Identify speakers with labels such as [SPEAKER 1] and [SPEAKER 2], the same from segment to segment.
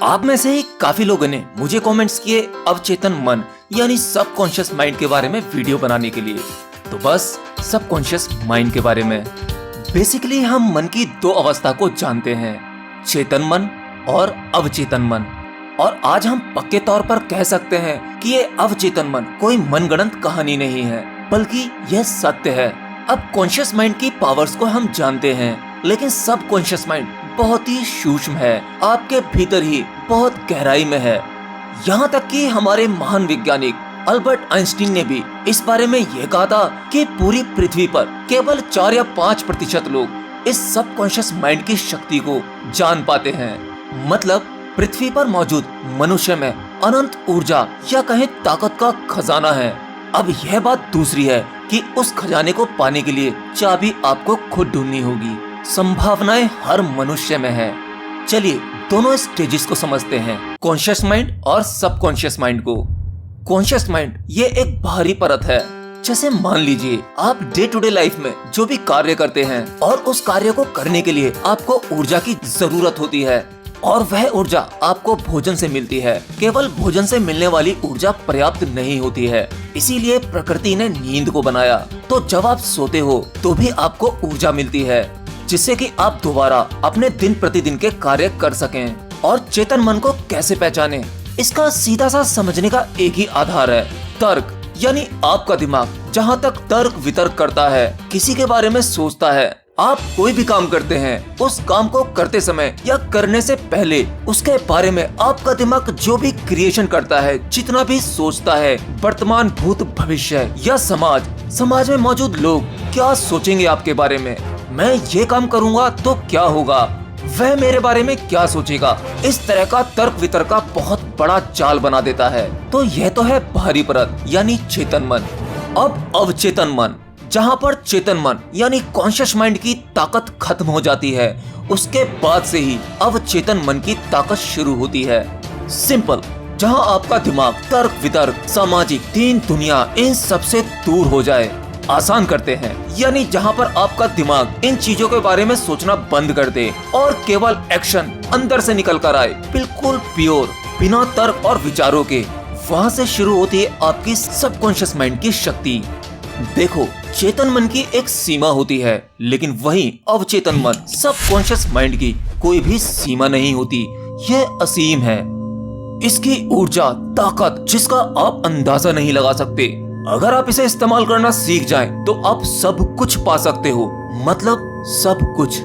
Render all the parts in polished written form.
[SPEAKER 1] आप में से ही काफी लोगों ने मुझे कमेंट्स किए अवचेतन मन यानी सबकॉन्शियस माइंड के बारे में वीडियो बनाने के लिए। तो बस सबकॉन्शियस माइंड के बारे में बेसिकली हम मन की दो अवस्था को जानते हैं, चेतन मन और अवचेतन मन। और आज हम पक्के तौर पर कह सकते हैं कि ये अवचेतन मन कोई मनगढ़ंत कहानी नहीं है, बल्कि यह सत्य है। अब कॉन्शियस माइंड की पावर्स को हम जानते हैं, लेकिन सबकॉन्शियस माइंड बहुत ही सूक्ष्म है, आपके भीतर ही बहुत गहराई में है। यहाँ तक कि हमारे महान वैज्ञानिक अल्बर्ट आइंस्टीन ने भी इस बारे में यह कहा था कि पूरी पृथ्वी पर केवल 4 या 5% लोग इस सबकॉन्शियस माइंड की शक्ति को जान पाते हैं। मतलब पृथ्वी पर मौजूद मनुष्य में अनंत ऊर्जा या कहें ताकत का खजाना है। अब यह बात दूसरी है कि उस खजाने को पाने के लिए चाबी आपको खुद ढूंढनी होगी। संभावनाएं हर मनुष्य में है। चलिए दोनों स्टेजेस को समझते हैं, कॉन्शियस माइंड और सबकॉन्शियस माइंड को। कॉन्शियस माइंड ये एक बाहरी परत है। जैसे मान लीजिए आप डे टू डे लाइफ में जो भी कार्य करते हैं और उस कार्य को करने के लिए आपको ऊर्जा की जरूरत होती है, और वह ऊर्जा आपको भोजन से मिलती है। केवल भोजन से मिलने वाली ऊर्जा पर्याप्त नहीं होती है, इसीलिए प्रकृति ने नींद को बनाया। तो जब आप सोते हो तो भी आपको ऊर्जा मिलती है, जिससे कि आप दोबारा अपने दिन प्रतिदिन के कार्य कर सकें। और चेतन मन को कैसे पहचाने, इसका सीधा सा समझने का एक ही आधार है, तर्क। यानी आपका दिमाग जहाँ तक तर्क वितर्क करता है, किसी के बारे में सोचता है। आप कोई भी काम करते हैं, उस काम को करते समय या करने से पहले उसके बारे में आपका दिमाग जो भी क्रिएशन करता है, जितना भी सोचता है, वर्तमान, भूत, भविष्य या समाज में मौजूद लोग क्या सोचेंगे आपके बारे में। मैं ये काम करूँगा तो क्या होगा, वह मेरे बारे में क्या सोचेगा, इस तरह का तर्क वितर्क का बहुत बड़ा जाल बना देता है। तो यह तो है बाहरी परत यानी चेतन मन। अब अवचेतन मन, जहाँ पर चेतन मन यानी कॉन्शियस माइंड की ताकत खत्म हो जाती है, उसके बाद से ही अवचेतन मन की ताकत शुरू होती है। सिंपल, जहाँ आपका दिमाग तर्क वितर्क, सामाजिक, तीन दुनिया, इन सबसे दूर हो जाए। आसान करते हैं, यानी जहाँ पर आपका दिमाग इन चीजों के बारे में सोचना बंद कर दे और केवल एक्शन अंदर से निकल कर आए, बिल्कुल प्योर, बिना तर्क और विचारों के। वहाँ से शुरू होती है आपकी सबकॉन्शियस माइंड की शक्ति। देखो, चेतन मन की एक सीमा होती है, लेकिन वहीं अवचेतन मन सबकॉन्शियस माइंड की कोई भी सीमा नहीं होती। यह असीम है। इसकी ऊर्जा, ताकत जिसका आप अंदाजा नहीं लगा सकते। अगर आप इसे इस्तेमाल करना सीख जाएं, तो आप सब कुछ पा सकते हो, मतलब सब कुछ।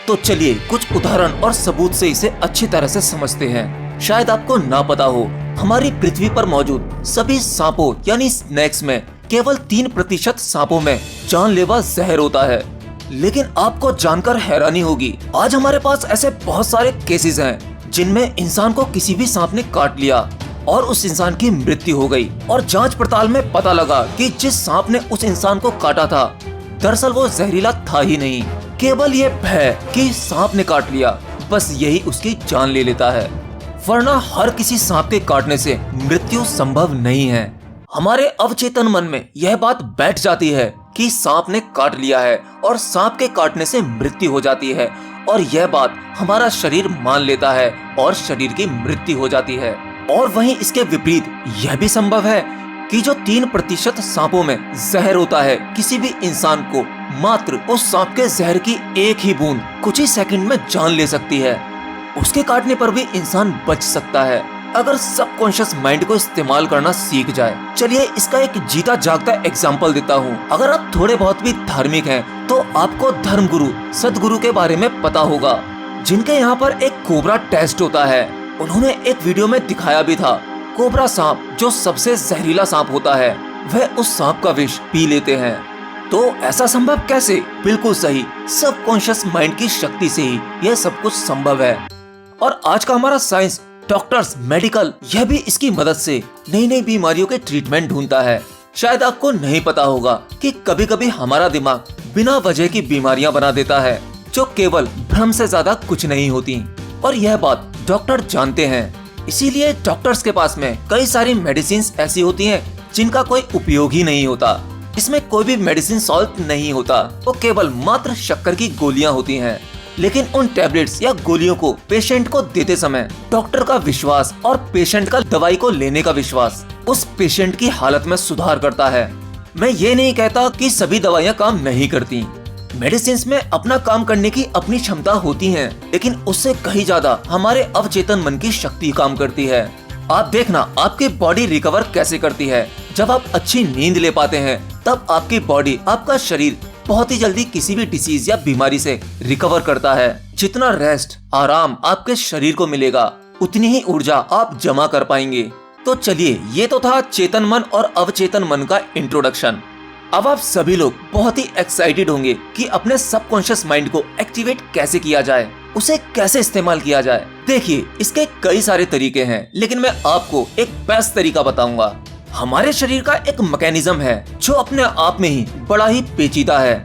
[SPEAKER 1] तो चलिए कुछ उदाहरण और सबूत से इसे अच्छी तरह से समझते हैं। शायद आपको ना पता हो, हमारी पृथ्वी पर मौजूद सभी सांपों यानी स्नेक्स में केवल 3% सांपों में जानलेवा जहर होता है। लेकिन आपको जानकर हैरानी होगी, आज हमारे पास ऐसे बहुत सारे केसेस हैं जिनमें इंसान को किसी भी सांप ने काट लिया और उस इंसान की मृत्यु हो गई। और जांच पड़ताल में पता लगा कि जिस सांप ने उस इंसान को काटा था, दरअसल वो जहरीला था ही नहीं, केवल ये भय कि सांप ने काट लिया, बस यही उसकी जान ले लेता है। वरना हर किसी सांप के काटने से मृत्यु संभव नहीं है। हमारे अवचेतन मन में यह बात बैठ जाती है कि सांप ने काट लिया है और सांप के काटने से मृत्यु हो जाती है, और यह बात हमारा शरीर मान लेता है और शरीर की मृत्यु हो जाती है। और वहीं इसके विपरीत यह भी संभव है कि जो 3% सांपों में जहर होता है, किसी भी इंसान को मात्र उस सांप के जहर की एक ही बूंद कुछ ही सेकंड में जान ले सकती है। उसके काटने पर भी इंसान बच सकता है, अगर सबकॉन्शियस माइंड को इस्तेमाल करना सीख जाए। चलिए इसका एक जीता जागता एग्जाम्पल देता हूँ। अगर आप थोड़े बहुत भी धार्मिक हैं, तो आपको धर्मगुरु सदगुरु के बारे में पता होगा, जिनके यहाँ पर एक कोबरा टेस्ट होता है। उन्होंने एक वीडियो में दिखाया भी था, कोबरा सांप जो सबसे जहरीला सांप होता है, वह उस सांप का विष पी लेते हैं। तो ऐसा संभव कैसे? बिल्कुल सही, सबकॉन्शियस माइंड की शक्ति से ही यह सब कुछ संभव है। और आज का हमारा साइंस, डॉक्टर्स, मेडिकल, यह भी इसकी मदद से नई नई बीमारियों के ट्रीटमेंट ढूंढता है। शायद आपको नहीं पता होगा कि कभी कभी हमारा दिमाग बिना वजह की बीमारियां बना देता है, जो केवल भ्रम से ज्यादा कुछ नहीं होती। और यह बात डॉक्टर जानते हैं, इसीलिए डॉक्टर्स के पास में कई सारी मेडिसिन ऐसी होती हैं जिनका कोई उपयोग ही नहीं होता। इसमें कोई भी मेडिसिन सॉल्व नहीं होता, वो केवल मात्र शक्कर की गोलियां होती हैं। लेकिन उन टैबलेट्स या गोलियों को पेशेंट को देते समय डॉक्टर का विश्वास और पेशेंट का दवाई को लेने का विश्वास उस पेशेंट की हालत में सुधार करता है। मैं ये नहीं कहता कि सभी दवाइयाँ काम नहीं करती। मेडिसिन में अपना काम करने की अपनी क्षमता होती है, लेकिन उससे कहीं ज्यादा हमारे अवचेतन मन की शक्ति काम करती है। आप देखना आपकी बॉडी रिकवर कैसे करती है। जब आप अच्छी नींद ले पाते हैं तब आपकी बॉडी, आपका शरीर बहुत ही जल्दी किसी भी डिसीज या बीमारी से रिकवर करता है। जितना रेस्ट, आराम आपके शरीर को मिलेगा, उतनी ही ऊर्जा आप जमा कर पाएंगे। तो चलिए, ये तो था चेतन मन और अवचेतन मन का इंट्रोडक्शन। अब आप सभी लोग बहुत ही एक्साइटेड होंगे कि अपने सबकॉन्शियस माइंड को एक्टिवेट कैसे किया जाए, उसे कैसे इस्तेमाल किया जाए। देखिए, इसके कई सारे तरीके हैं, लेकिन मैं आपको एक बेस्ट तरीका बताऊंगा। हमारे शरीर का एक मैकेनिज्म है जो अपने आप में ही बड़ा ही पेचीदा है।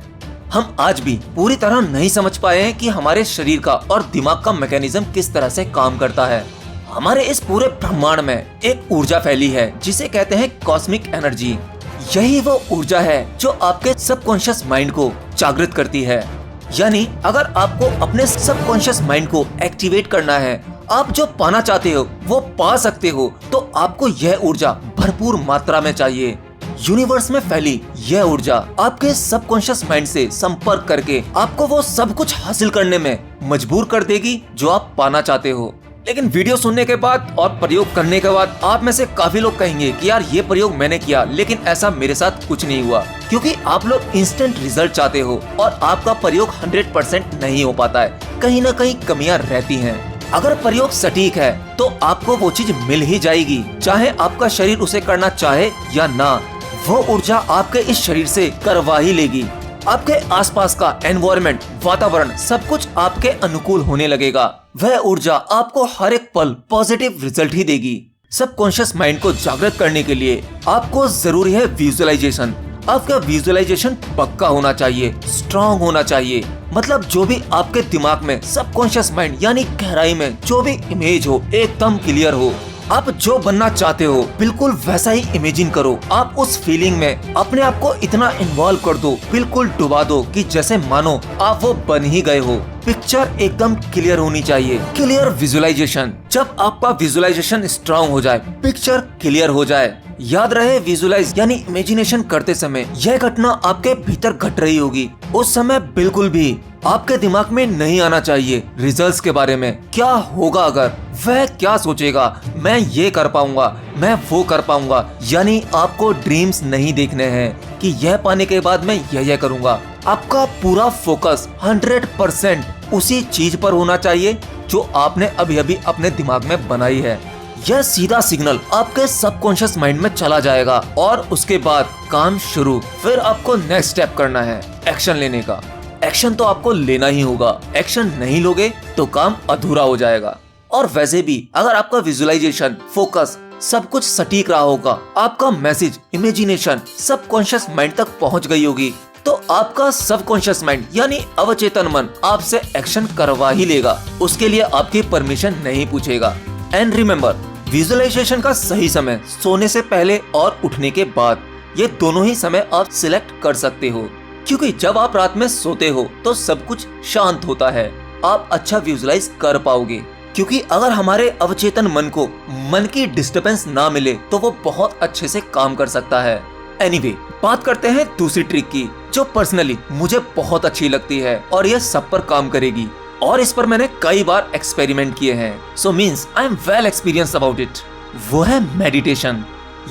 [SPEAKER 1] हम आज भी पूरी तरह नहीं समझ पाए हैं कि हमारे शरीर का और दिमाग का मैकेनिज्म किस तरह से काम करता है। हमारे इस पूरे ब्रह्मांड में एक ऊर्जा फैली है जिसे कहते हैं कॉस्मिक एनर्जी। यही वो ऊर्जा है जो आपके सबकॉन्शियस माइंड को जागृत करती है। यानी अगर आपको अपने सबकॉन्शियस माइंड को एक्टिवेट करना है, आप जो पाना चाहते हो वो पा सकते हो, तो आपको यह ऊर्जा भरपूर मात्रा में चाहिए। यूनिवर्स में फैली यह ऊर्जा आपके सबकॉन्शियस माइंड से संपर्क करके आपको वो सब कुछ हासिल करने में मजबूर कर देगी जो आप पाना चाहते हो। लेकिन वीडियो सुनने के बाद और प्रयोग करने के बाद आप में से काफी लोग कहेंगे कि यार ये प्रयोग मैंने किया लेकिन ऐसा मेरे साथ कुछ नहीं हुआ, क्योंकि आप लोग इंस्टेंट रिजल्ट चाहते हो और आपका प्रयोग 100% नहीं हो पाता है। कहीं ना कहीं कमियां रहती हैं। अगर प्रयोग सटीक है तो आपको वो चीज मिल ही जाएगी, चाहे आपका शरीर उसे करना चाहे या ना। वो ऊर्जा आपके इस शरीर से करवा ही लेगी। आपके आसपास का एनवायरनमेंट, वातावरण, सब कुछ आपके अनुकूल होने लगेगा। वह ऊर्जा आपको हर एक पल पॉजिटिव रिजल्ट ही देगी। सबकॉन्शियस माइंड को जागृत करने के लिए आपको जरूरी है विजुअलाइजेशन। आपका विजुअलाइजेशन पक्का होना चाहिए, स्ट्रॉन्ग होना चाहिए। मतलब जो भी आपके दिमाग में सबकॉन्शियस माइंड यानी गहराई में जो भी इमेज हो एकदम क्लियर हो। आप जो बनना चाहते हो बिल्कुल वैसा ही इमेजिन करो। आप उस फीलिंग में अपने आप को इतना इन्वॉल्व कर दो, बिल्कुल डुबा दो कि जैसे मानो आप वो बन ही गए हो। पिक्चर एकदम क्लियर होनी चाहिए, क्लियर विजुअलाइजेशन। जब आपका विजुअलाइजेशन स्ट्रांग हो जाए, पिक्चर क्लियर हो जाए, याद रहे विजुअलाइज यानी इमेजिनेशन करते समय यह घटना आपके भीतर घट रही होगी। उस समय बिल्कुल भी आपके दिमाग में नहीं आना चाहिए रिजल्ट्स के बारे में। क्या होगा अगर, वह क्या सोचेगा, मैं ये कर पाऊंगा, मैं वो कर पाऊंगा। यानी आपको ड्रीम्स नहीं देखने हैं कि यह पाने के बाद मैं यह करूंगा। आपका पूरा फोकस 100% उसी चीज पर होना चाहिए जो आपने अभी अभी अपने दिमाग में बनाई है। यह सीधा सिग्नल आपके सबकॉन्शियस माइंड में चला जाएगा और उसके बाद काम शुरू। फिर आपको नेक्स्ट स्टेप करना है एक्शन लेने का। एक्शन तो आपको लेना ही होगा। एक्शन नहीं लोगे तो काम अधूरा हो जाएगा। और वैसे भी अगर आपका विजुअलाइजेशन, फोकस सब कुछ सटीक रहा होगा, आपका मैसेज, इमेजिनेशन सबकॉन्शियस माइंड तक पहुंच गई होगी, तो आपका सबकॉन्शियस माइंड यानी अवचेतन मन आपसे एक्शन करवा ही लेगा। उसके लिए आपकी परमिशन नहीं पूछेगा। एंड रिमेम्बर, विजुअलाइजेशन का सही समय सोने से पहले और उठने के बाद, ये दोनों ही समय आप सिलेक्ट कर सकते हो। क्योंकि जब आप रात में सोते हो तो सब कुछ शांत होता है, आप अच्छा विजुअलाइज कर पाओगे। क्योंकि अगर हमारे अवचेतन मन को मन की डिस्टरबेंस ना मिले तो वो बहुत अच्छे से काम कर सकता है। एनीवे, बात करते हैं दूसरी ट्रिक की जो पर्सनली मुझे बहुत अच्छी लगती है और यह सब पर काम करेगी और इस पर मैंने कई बार एक्सपेरिमेंट किए हैं। So means I am well experience about it. वो है मेडिटेशन।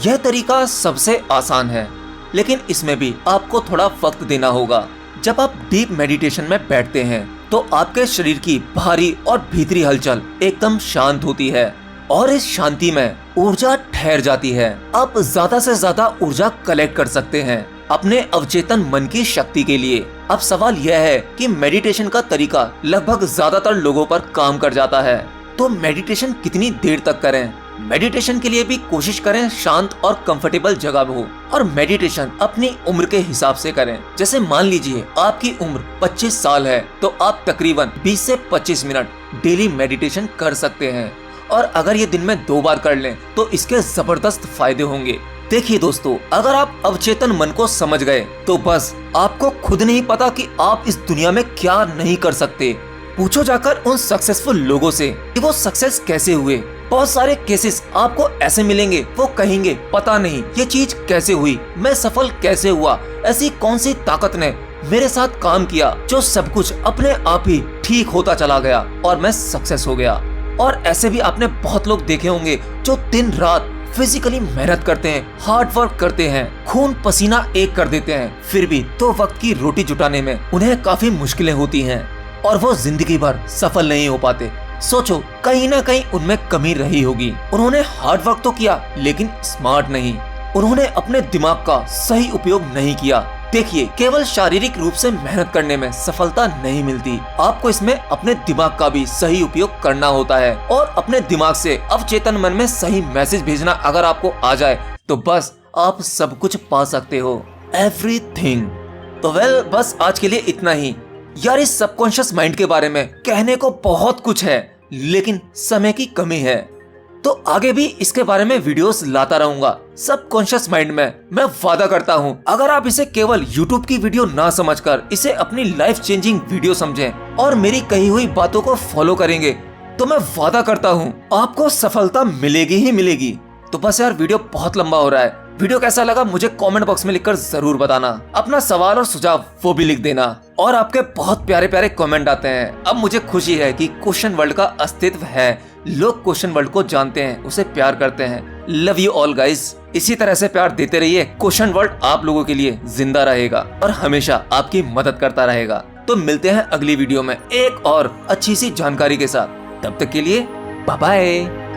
[SPEAKER 1] यह तरीका सबसे आसान है, लेकिन इसमें भी आपको थोड़ा वक्त देना होगा। जब आप डीप मेडिटेशन में बैठते हैं तो आपके शरीर की बाहरी और भीतरी हलचल एकदम शांत होती है और इस शांति में ऊर्जा ठहर जाती है। आप ज्यादा से ज्यादा ऊर्जा कलेक्ट कर सकते हैं अपने अवचेतन मन की शक्ति के लिए। अब सवाल यह है कि मेडिटेशन का तरीका लगभग ज्यादातर लोगों पर काम कर जाता है, तो मेडिटेशन कितनी देर तक करें? मेडिटेशन के लिए भी कोशिश करें शांत और कंफर्टेबल जगह हो और मेडिटेशन अपनी उम्र के हिसाब से करें। जैसे मान लीजिए आपकी उम्र 25 साल है तो आप तकरीबन 20 से 25 मिनट डेली मेडिटेशन कर सकते हैं और अगर ये दिन में 2 बार कर लें तो इसके जबरदस्त फायदे होंगे। देखिए दोस्तों, अगर आप अवचेतन मन को समझ गए तो बस आपको खुद नहीं पता कि आप इस दुनिया में क्या नहीं कर सकते। पूछो जाकर उन सक्सेसफुल लोगों से कि वो सक्सेस कैसे हुए। बहुत सारे केसेस आपको ऐसे मिलेंगे, वो कहेंगे पता नहीं ये चीज कैसे हुई, मैं सफल कैसे हुआ, ऐसी कौन सी ताकत ने मेरे साथ काम किया जो सब कुछ अपने आप ही ठीक होता चला गया और मैं सक्सेस हो गया। और ऐसे भी आपने बहुत लोग देखे होंगे जो दिन रात फिजिकली मेहनत करते हैं, हार्ड वर्क करते हैं, खून पसीना एक कर देते हैं, फिर भी 2 वक्त की रोटी जुटाने में उन्हें काफी मुश्किलें होती हैं और वो जिंदगी भर सफल नहीं हो पाते। सोचो कहीं ना कहीं उनमें कमी रही होगी। उन्होंने हार्ड वर्क तो किया लेकिन स्मार्ट नहीं, उन्होंने अपने दिमाग का सही उपयोग नहीं किया। देखिए, केवल शारीरिक रूप से मेहनत करने में सफलता नहीं मिलती, आपको इसमें अपने दिमाग का भी सही उपयोग करना होता है। और अपने दिमाग से अवचेतन मन में सही मैसेज भेजना अगर आपको आ जाए तो बस आप सब कुछ पा सकते हो, एवरीथिंग। तो वेल, बस आज के लिए इतना ही। यार, इस सबकॉन्शियस माइंड के बारे में कहने को बहुत कुछ है लेकिन समय की कमी है, तो आगे भी इसके बारे में वीडियोस लाता रहूंगा। सबकॉन्शियस माइंड में मैं वादा करता हूं, अगर आप इसे केवल यूट्यूब की वीडियो ना समझकर इसे अपनी लाइफ चेंजिंग वीडियो समझें और मेरी कही हुई बातों को फॉलो करेंगे तो मैं वादा करता हूं आपको सफलता मिलेगी ही मिलेगी। तो बस यार, वीडियो बहुत लंबा हो रहा है। वीडियो कैसा लगा मुझे कमेंट बॉक्स में लिखकर जरूर बताना। अपना सवाल और सुझाव वो भी लिख देना। और आपके बहुत प्यारे प्यारे कमेंट आते हैं। अब मुझे खुशी है कि क्वेश्चन वर्ल्ड का अस्तित्व है, लोग क्वेश्चन वर्ल्ड को जानते हैं, उसे प्यार करते हैं। Love you all guys. इसी तरह से प्यार देते रहिए। क्वेश्चन वर्ल्ड आप लोगों के लिए जिंदा रहेगा और हमेशा आपकी मदद करता रहेगा। तो मिलते हैं अगली वीडियो में एक और अच्छी सी जानकारी के साथ। तब तक के लिए बाय बाय।